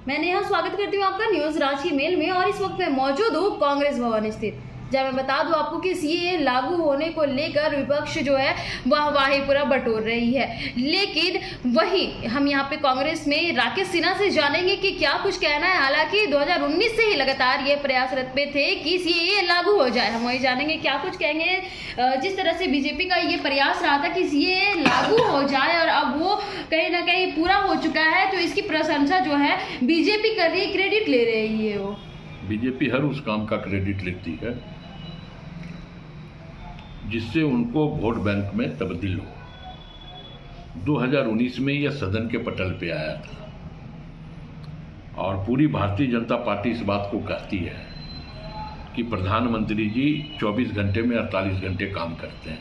मैंने यहाँ स्वागत करती हूँ आपका न्यूज रांची मेल में और इस वक्त मैं मौजूद हूँ कांग्रेस भवन स्थित, जहाँ मैं बता दूं आपको कि सीएए लागू होने को लेकर विपक्ष जो है वाहवाही पूरा बटोर रही है। लेकिन वही हम यहाँ पे कांग्रेस में राकेश सिन्हा से जानेंगे कि क्या कुछ कहना है। हालांकि 2019 से ही लगातार ये प्रयासरत पे थे कि सीएए लागू हो जाए। हम वही जानेंगे क्या कुछ कहेंगे। जिस तरह से बीजेपी का ये प्रयास रहा था कि सीएए लागू हो जाए और अब वो कहीं ना कहीं पूरा हो चुका है, तो इसकी प्रशंसा जो है बीजेपी कर रही है, क्रेडिट ले रही है। वो बीजेपी हर उस काम का क्रेडिट लेती है जिससे उनको वोट बैंक में तब्दील हो। 2019 में यह सदन के पटल पे आया था और पूरी भारतीय जनता पार्टी इस बात को कहती है कि प्रधानमंत्री जी 24 घंटे में 48 घंटे काम करते हैं,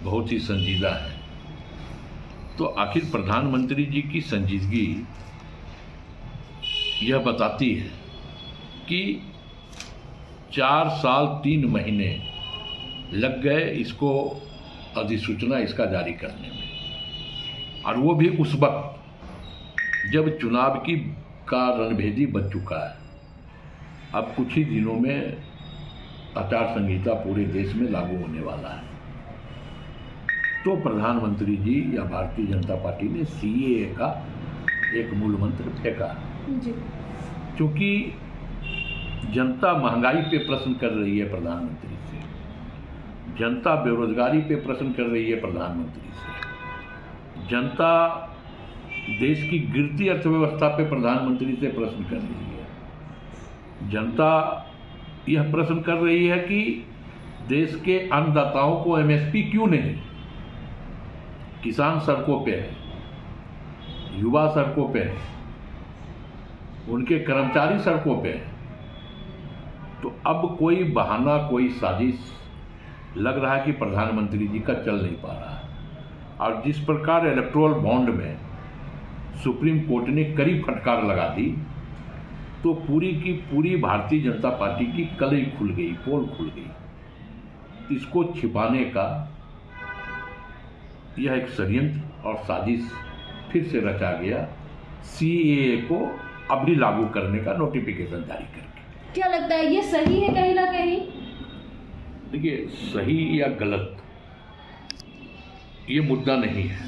बहुत ही संजीदा है। तो आखिर प्रधानमंत्री जी की संजीदगी यह बताती है कि 4 साल 3 महीने लग गए इसको अधिसूचना इसका जारी करने में, और वो भी उस वक्त जब चुनाव का रणभेदी बच चुका है। अब कुछ ही दिनों में आचार संहिता पूरे देश में लागू होने वाला है। तो प्रधानमंत्री जी या भारतीय जनता पार्टी ने सीएए का एक मूल मंत्र फेंका, क्योंकि जनता महंगाई पे प्रश्न कर रही है प्रधानमंत्री से, जनता बेरोजगारी पे प्रश्न कर रही है प्रधानमंत्री से, जनता देश की गिरती अर्थव्यवस्था पे प्रधानमंत्री से प्रश्न कर रही है। जनता यह प्रश्न कर रही है कि देश के अन्नदाताओं को एमएसपी क्यों नहीं। किसान सड़कों पे है, युवा सड़कों पे है, उनके कर्मचारी सड़कों पे है। तो अब कोई बहाना, कोई साजिश लग रहा है कि प्रधानमंत्री जी का चल नहीं पा रहा है। और जिस प्रकार इलेक्टोरल बॉन्ड में सुप्रीम कोर्ट ने कड़ी फटकार लगा दी, तो पूरी की पूरी भारतीय जनता पार्टी की कलई खुल गई, पोल खुल गई। इसको छिपाने का यह एक षड्यंत्र और साजिश फिर से रचा गया, सीएए को अभी लागू करने का नोटिफिकेशन जारी करके। क्या लगता है ये सही है कहीं ना कहीं? देखिए, सही या गलत ये मुद्दा नहीं है।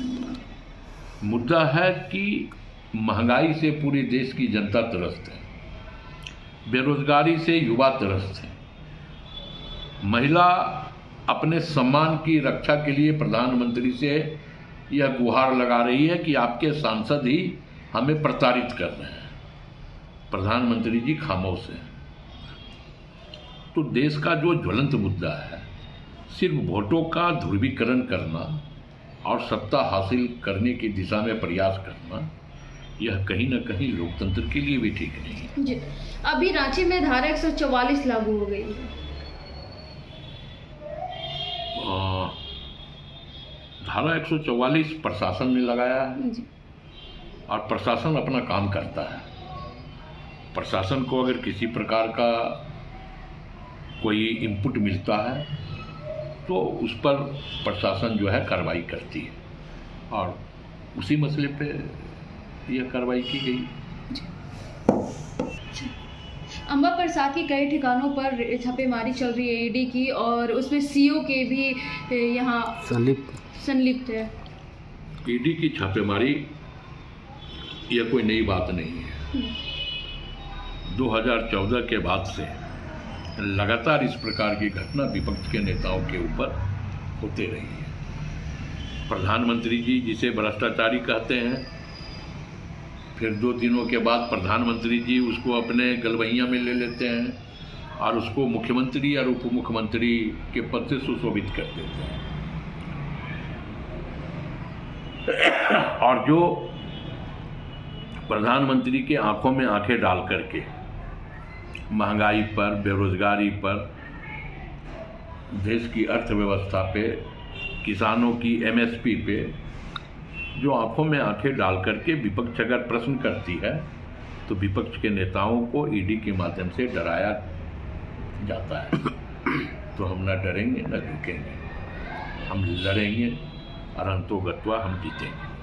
मुद्दा है कि महंगाई से पूरे देश की जनता त्रस्त है, बेरोजगारी से युवा त्रस्त है, महिला अपने सम्मान की रक्षा के लिए प्रधानमंत्री से यह गुहार लगा रही है कि आपके सांसद ही हमें प्रताड़ित कर रहे हैं, प्रधानमंत्री जी खामोश हैं। तो देश का जो ज्वलंत मुद्दा है, सिर्फ वोटों का ध्रुवीकरण करना और सत्ता हासिल करने की दिशा में प्रयास करना, यह कहीं ना कहीं लोकतंत्र के लिए भी ठीक नहीं है। जी, अभी रांची में धारा 144 लागू हो गई है। धारा 144 प्रशासन ने लगाया है और प्रशासन अपना काम करता है। प्रशासन को अगर किसी प्रकार का कोई इनपुट मिलता है तो उस पर प्रशासन जो है कार्रवाई करती है, और उसी मसले पे यह कार्रवाई की गई। अंबा प्रसाद की कई ठिकानों पर छापेमारी चल रही है ईडी की, और उसमें सीओ के भी यहाँ संलिप्त है। ईडी की छापेमारी यह कोई नई बात नहीं है। 2014 के बाद से लगातार इस प्रकार की घटना विपक्ष के नेताओं के ऊपर होते रही है। प्रधानमंत्री जी जिसे भ्रष्टाचारी कहते हैं, फिर 2 दिनों के बाद प्रधानमंत्री जी उसको अपने गलवैया में ले लेते हैं और उसको मुख्यमंत्री और उप मुख्यमंत्री के पद से सुशोभित कर देते हैं। और जो प्रधानमंत्री के आंखों में आंखें डाल करके महंगाई पर, बेरोजगारी पर, देश की अर्थव्यवस्था पे, किसानों की एमएसपी पे जो आंखों में आंखें डाल करके विपक्ष अगर प्रश्न करती है, तो विपक्ष के नेताओं को ईडी के माध्यम से डराया जाता है। तो हम न डरेंगे न झुकेंगे, हम लड़ेंगे और अंतोगत्वा हम जीतेंगे।